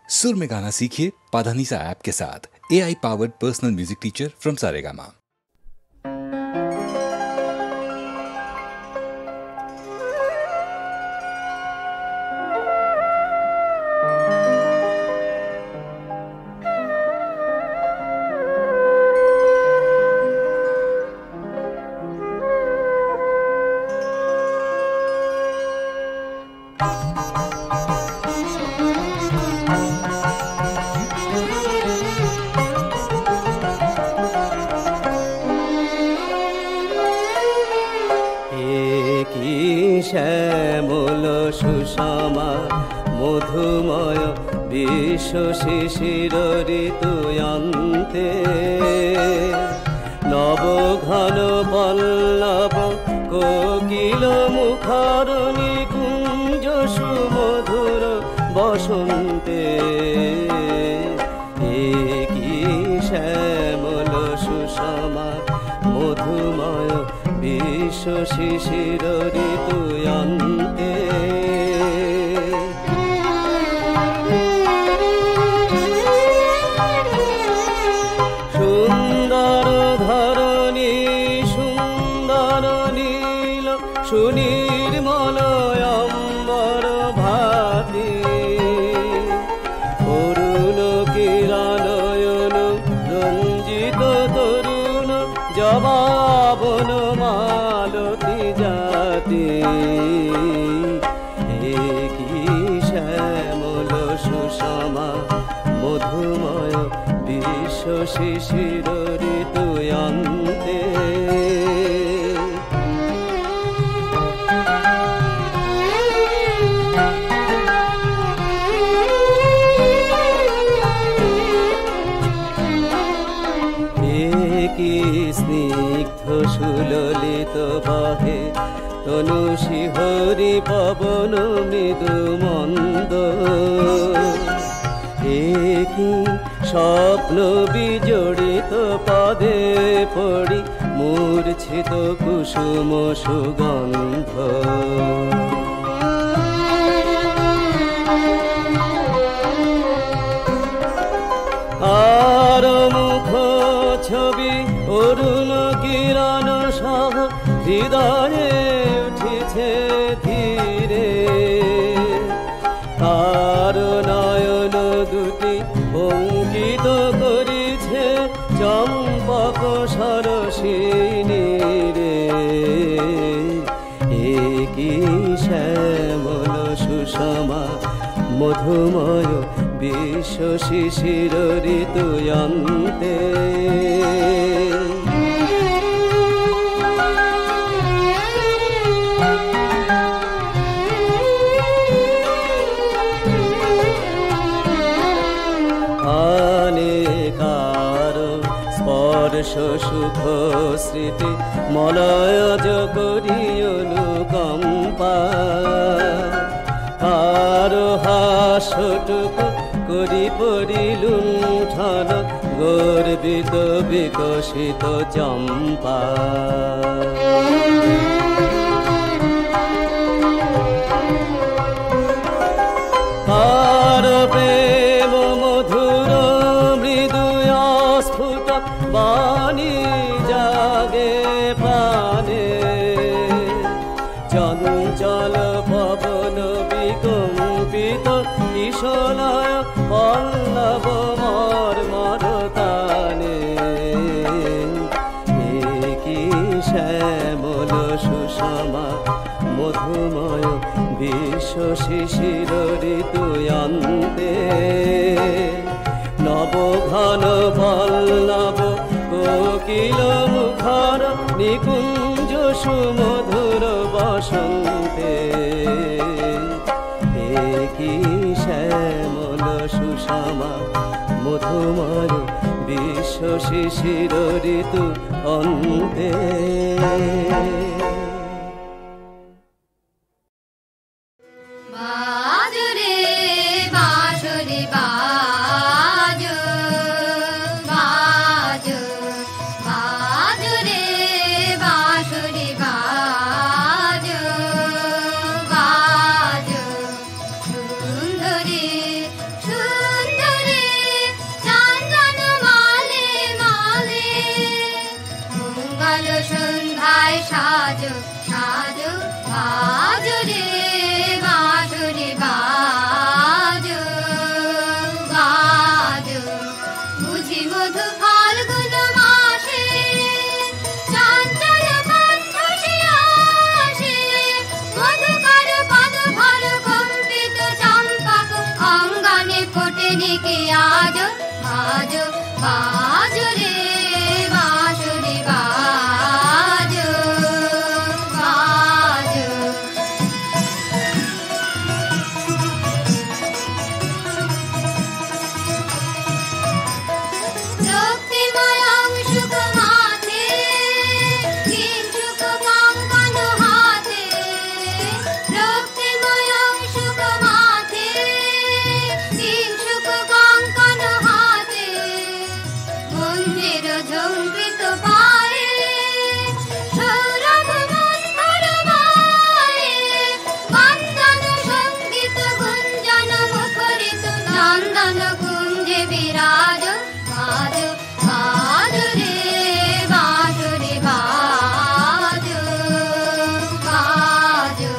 सुर में गाना सीखिए पाधानीसा ऐप के साथ। AI powered personal music teacher from Saregama. শ্যামল সুষমা মধুময় বিশ্ব শিশির ঋতুয়ন্তে নব ঘন পল্লব কোকিল মুখর নিকুঞ্জ সুমধুর বসন্তে কি শ্যামল সুষমা মধুময় বিশ্ব শিশির ঋতুয়ন্তে সুন্দর ধরণী সুন্দর নীল সুনির্মল অম্বর ভাতি অরুণ কিরণয়ন রঞ্জিত তরুণ জবাবন মালতী জাতি কি শ্যামল সুষমা মধুময় বিশ্ব শিশির ঋতুয়ন্তে কি স্নিগ্ধ সুললিত বহে তনু শিহরি পবন মৃদু মন্দ কি স্বপ্ন বিজড়িত পদে পড়ি মূর্ছিত কুসুম সুগন্ধ আর মুখ ছবি অরুণ কিরণ সহ হৃদয়ে উঠিছে ধীরে তার নয়ন দুটি অঙ্কিত করিছে চম্পক সরসিনী রে কি শ্যামল সুষমা মধুময় বিশ্ব শিশির ঋতুয়ন্তে অনেকার স্পর্শ সুখ স্মৃতি মলয়জ করি অনুকম্পা কারো হাসটুকু করি পরিলুণ্ঠন গর্বিত বিকশিত চম্পা কারো প্রেম মধুর মৃদু স্ফুট বাণী জাগে প্রাণে চঞ্চল পবন বিকম্পিত কিশলয় পল্লব মর্মরতানে কি শ্যামল সুষমা মধুময় বিশ্ব শিশির ঋতুয়ন্তে নব ঘন পল্লব কোকিল মুখর নিকুঞ্জ সুমধুর বসন্তে কি শ্যামল সুষমা মধুময় বিশ্ব শিশির ঋতু অন্তে সুন্দরী প্রেমিকে আজ আজ বাজো রে বাঁশুরি বাজো বাজো। রক্তিময় অংশুক মাথে কিঞ্চুক কঙ্কণ হাতে, রক্তিময় অংশুক মাথে কিঞ্চুক কঙ্কণ হাতে, মন্দির ঝঙ্কৃত পায়ে সৌরভ মন্থর মায়ে, বন্দন সঙ্গীত গুঞ্জন মুখরিত নন্দন কুঞ্জে বিরাজ বাজো বাজো রে বাঁশুরি বাজো বাজো।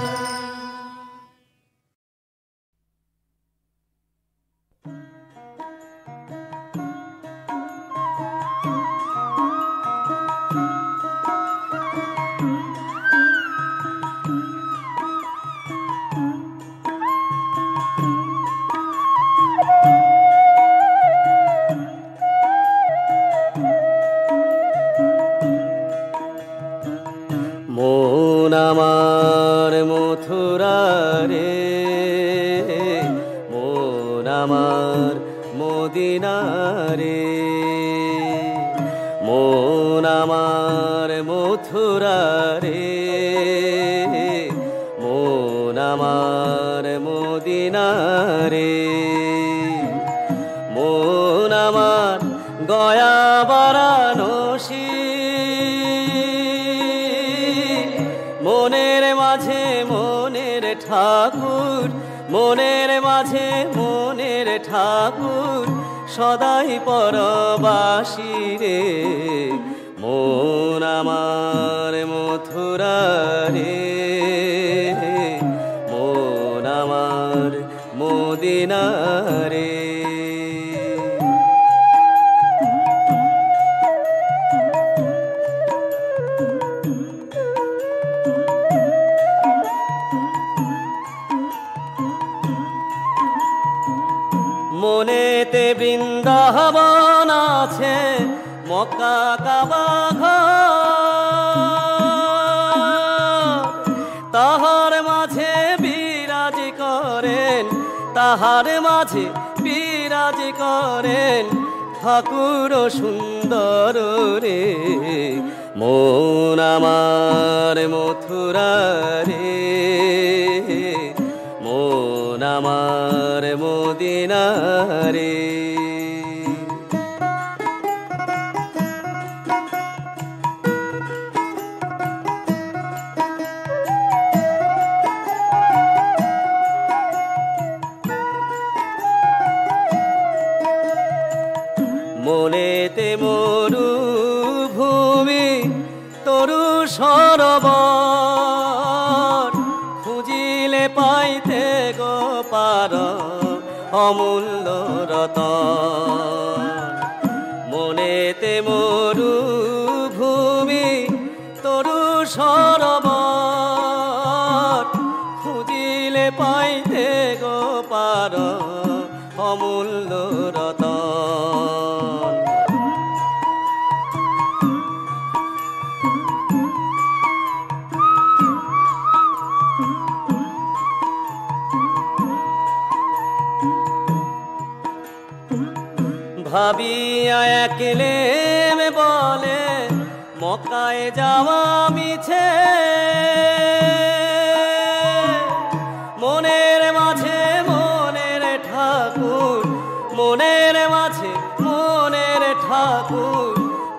মন আমার মথুরা রে, মন আমার মদিনা রে, মন আমার মথুরা রে, মন আমার মদিনা রে, মন আমার গয়া বারাণসী, মনের মাঝে মনের ঠাকুর, মনের মাঝে মনের ঠাকুর সদাই পরবাসী রে, মন আমার মথুরা রে, মন আমার মদিনা রে। মনেতে বৃন্দাবন আছে, মক্কা কাবা ঘর, তাহার মাঝে বিরাজ করেন, তাহার মাঝে বিরাজ করেন ঠাকুর সুন্দর রে, মন আমার মথুরা রে, মন আমার মদিনা রে। মনেতে মরুভূমি তরু সরোবর, খুঁজিলে পাইতে গো পার অমূল্য রতন, মনেতে মরুভূমি তরু সরোবর, খুঁজিলে পাইতে গো পার অমূল্য রতন। ভাবিয়া একলেম বলে মক্কায় যাওয়া মিছে, মনের মাঝে মনের ঠাকুর, মনের মাঝে মনের ঠাকুর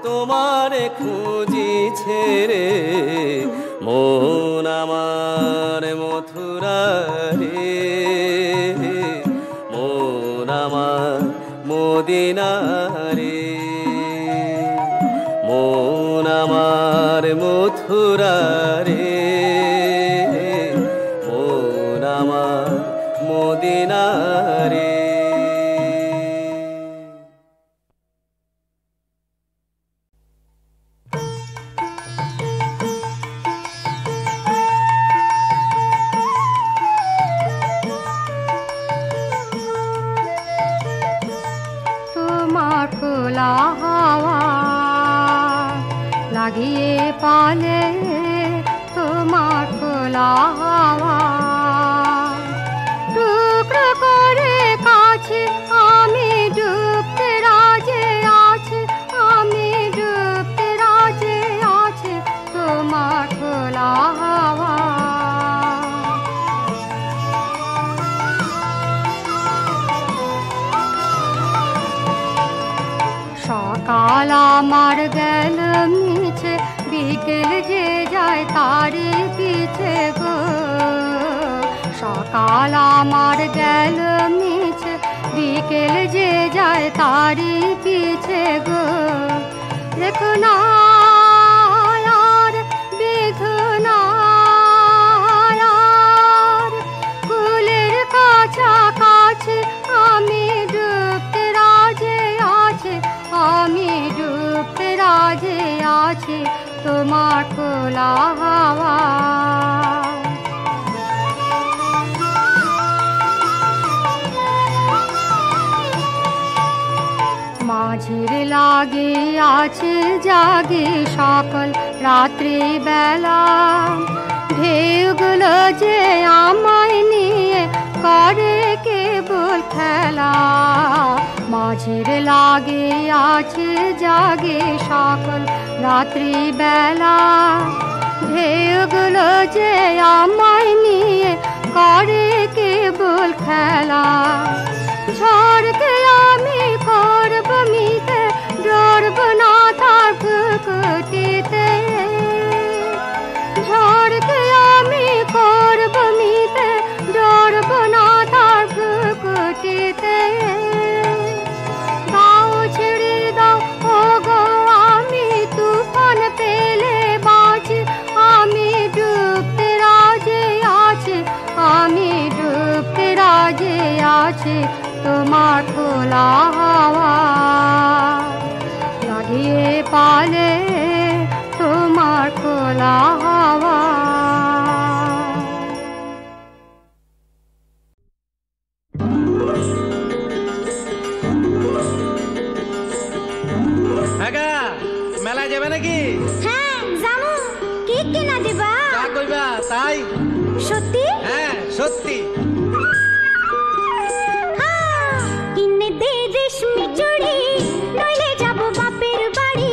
তোমার খুঁজিছে রে, মন আমার মথুরা রে, মন আমার মদিনা রে, মন আমার মথুরা রে, মন আমার মদিনা রে। খোলা হাওয়া লাগিয়ে পালে তোমার খোলা হাওয়া টুকরো করে কাছে আমি ডুবতে রাজে আছে আমি ডুবতে রাজে আছে তোমার খোলা হাওয়া সকাল আমার গেল মিছে বিকেল যে যায় তারি পিছে গো সকাল আমার গেল মিছে বিকেল যে যায় তারি পিছে গো দেখো না আর বিধু না আর কুলের কাছাকাছি আমি ডুবতে রাজে আছে আমি ডুবতে রাজে আছি তোমার খোলা হাওয়া মাঝির লাগে আছে জাগে সকল রাত্রি বেলা ঢেউগুলো যে আমায় নিয়ে করে কেবল খেলা মাঝির লাগে আছে জাগে সকল রাত্রি বেলা ঢেউগুলো যে আমায় নিয়ে করে কেবল খেলা ঝড়কে আমি করব মিতে ডরব না তার ভুকুটিতে ঝড়কে আমি করব মিতে ডরব না তার ভুকুটিতে দাও ছেড়ে দাও ও গো আমি তুফান পেলে বাঁচি আমি ডুবতে রাজে আছি আমি ডুবতে রাজে আছি তোমার খোলা হাওয়া লাগিয়ে পালে তোমার খোলা হাওয়া মেলা যাবে নাকি? হ্যাঁ যাবো। কি কিনা দিবা? তা কইবা তাই। সত্যি? হ্যাঁ সত্যি। কিনে দে রেশমি চুড়ি নইলে যাব বাপের বাড়ি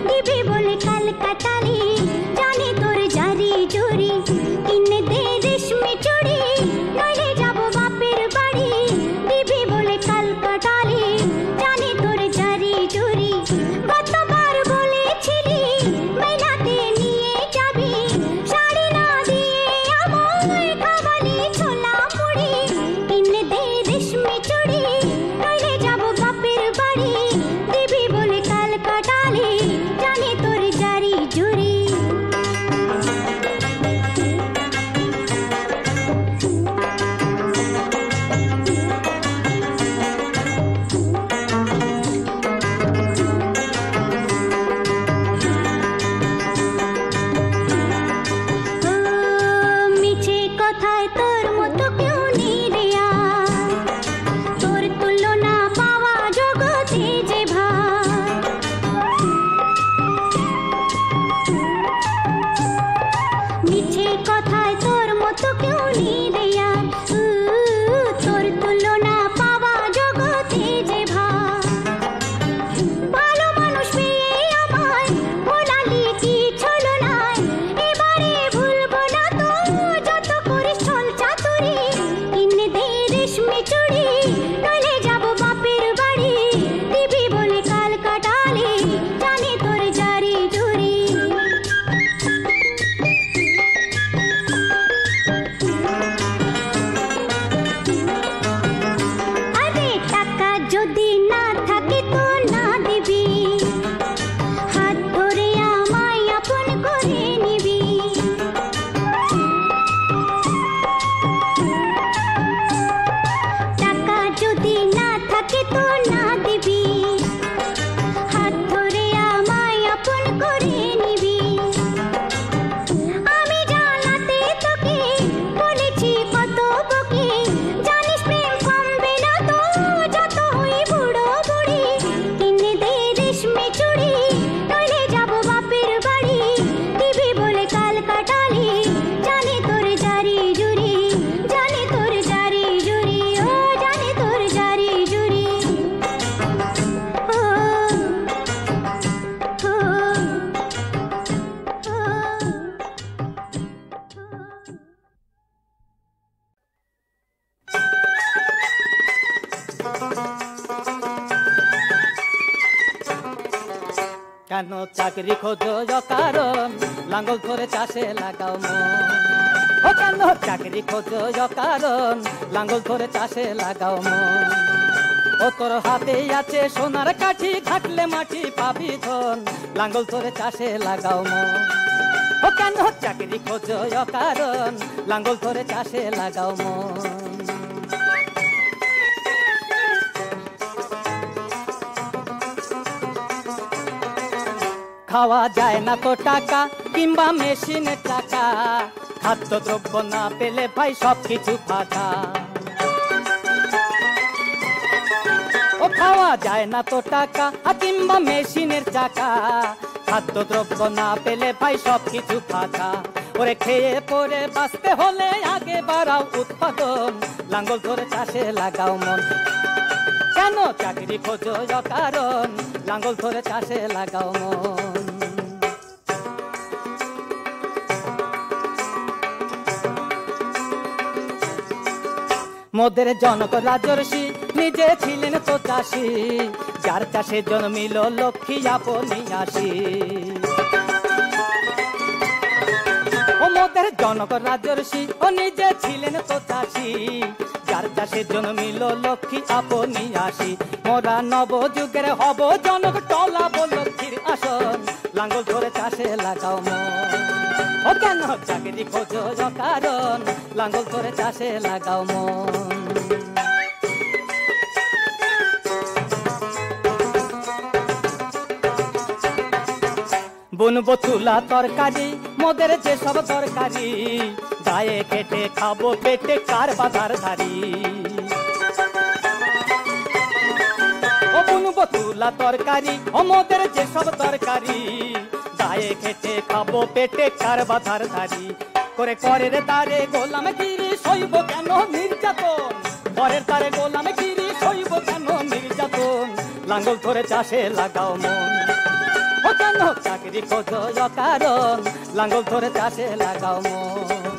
দিবি বলে কাল কাটালি জানি তোর জারি জুরি কিনে দে রেশমি চুড়ি নইলে যাব বাপের বাড়ি দিবি বলে কাল কাটালি জানি তোর জারি জুরি কতবার বলেছিলি মেলাতে নিয়ে যাবি শাড়ি না দিয়ে আমায় খাওয়ালি ছোলা মুড়ি কিনে দে রেশমি চুড়ি নইলে যাব বাপের বাড়ি দিবি বলে কাল কাটালি জানি তোর জারি জুরি মিছে কথায় তোর মতো কেউ নেই রে আর তোর তুলনা পাওয়া জগতে যে ভার মিছে কথায় তোর মতো কেউ নেই রে আর তোর তুলনা পাওয়া জগতে যে ভার ভালো মানুষ পেয়ে আমায় ভোলালি কি ছলো নাই এবারে ভুলবো না তো যত করিস ছল চাতুরি কিনে দে রেশমি চুড়ি নইলে যাব বাপের বাড়ি দিবি বলে কাল কাটালি জানি তোর জারি জুরি আরে টাকা যদি না থাকে তো না দিবি হাত ধরে আমায় আপন করে নিবি টাকা যদি না থাকে তো না দিবি হাত ধরে আমায় আপন করে নিবি আমি জানাতে তোকে বলেছি কত বকে জানিস প্রেম কমবে না তো যত হই বুড়ো বুড়ি কিনে দে কেন চাকরি খোঁজো কারণ লাঙ্গল ধরে চাষে লাগাও মন। ও কেন চাকরি খোঁজো কারণ লাঙ্গল ধরে চাষে লাগাও মন। ও তোর হাতেই আছে সোনার কাঠি, ঘাটলে মাটি পাবি ধন, লাঙ্গল ধরে চাষে লাগাও মন। ও কেন চাকরি খোঁজো কারণ লাঙ্গল ধরে চাষে লাগাও মন। খাওয়া যায় না তো টাকা কিংবা মেশিনের টাকা, খাদ্যদ্রব্য না পেলে ভাই সবকিছু ফাঁকা। ও খাওয়া যায় না তো টাকা কিংবা মেশিনের চাকা, খাদ্যদ্রব্য না পেলে ভাই সবকিছু ফাঁকা। ওরে খেয়ে পরে বাঁচতে হলে আগে বাড়াও উৎপাদন, লাঙ্গল ধরে চাষে লাগাও মন। কেন চাকরি খোঁজো কারণ লাঙ্গল ধরে চাষে লাগাও মন। মোদের জনক রাজর্ষি নিজে ছিলেন তো চাষি, যার চাষে জন্মিল লক্ষ্মী আপনি আসি। ও মোদের জনক রাজর্ষি ও নিজে ছিলেন তো চাষি, যার চাষে জন্মিল লক্ষ্মী আপনি আসি। মোরা নব যুগের হব জনক টলাবো লক্ষ্মীর আসন, লাঙ্গল ধরে চাষে লাগাও মন। ও কেন চাকরি খোঁজো কারণ লাঙ্গল ধরে চাষে লাগাও মন। বুনবো তুলা তরকারি মোদের যেসব তরকারি, গায়ে খেটে খাবো পেটে কার বাধার ধারি। ও বুনবো তুলা তরকারি ও মোদের যেসব তরকারি, গায়ে খেটে খাবো পেটে কার বাধার ধারি। করে করের তারে গোলাম গিরি সইব কেন নির্যাতন, করের তারে গোলাম গিরি সইব কেন নির্যাতন, লাঙ্গল ধরে চাষে লাগাও মন। ও কেন চাকরি খোঁজো কারণ লাঙ্গল ধরে চাষে লাগাও মন।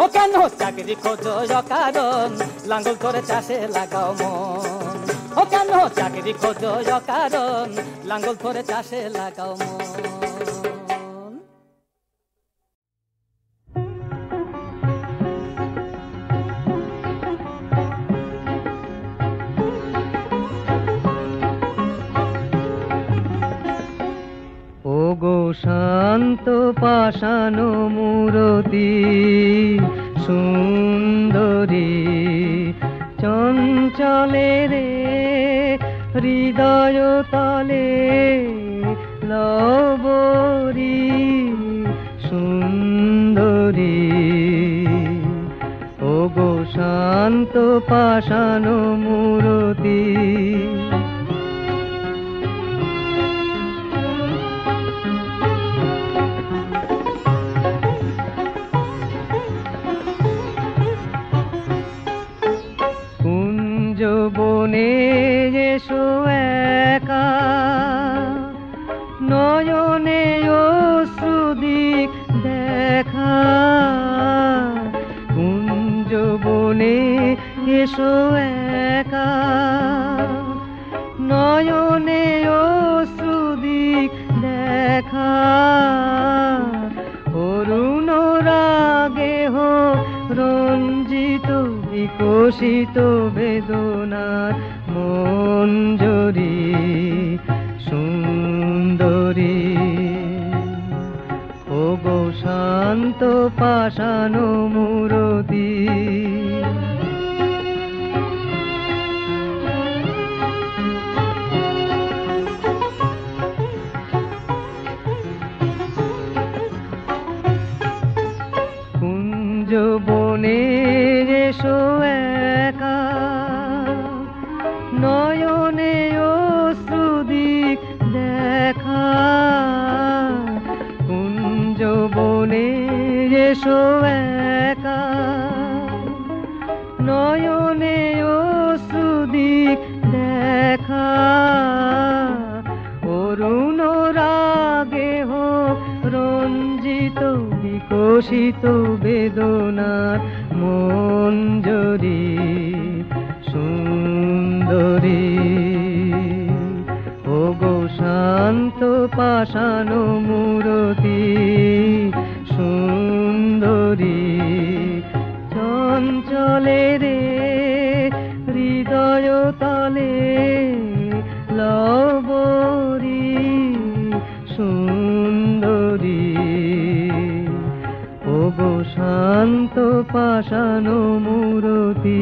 ও কেন চাকরি খোঁজো কারণ লাঙ্গল ধরে চাষে লাগাও মন। ও কেন চাকরি খোঁজো কারণ লাঙ্গল ধরে চাষে লাগাও মন। শান্ত পাষাণ মূরতি সুন্দরী, চঞ্চলে রে হৃদয় তলে লবরী সুন্দরী। ও গো শান্ত পাষাণ মূরতি, বনে এসো একা, নয়নে অশ্রুদিক দেখা। কুঞ্জ বনে এসো একা, নয়নে অশ্রুদিক দেখা। অরুণ রাগে হোক রঞ্জিত বিকশিত বেদনার মঞ্জরি সুন্দরী। ও গো শান্ত পাষাণ মূরতি, কুঞ্জ বনে এসো একা, নয়নে অশ্রুদিক দেখা। কুঞ্জ বনে এসো একা, নয়নে অশ্রুদিক দেখা। অরুণ রাগে হোক রঞ্জিত বিকশিত বেদনার মঞ্জরি সুন্দরী। ও গো শান্ত পাষাণ মূরতি সুন্দরী চঞ্চলে রে হৃদয় তলে লবরী সুন্দরী ওগো শান্ত পাষাণ মূরতি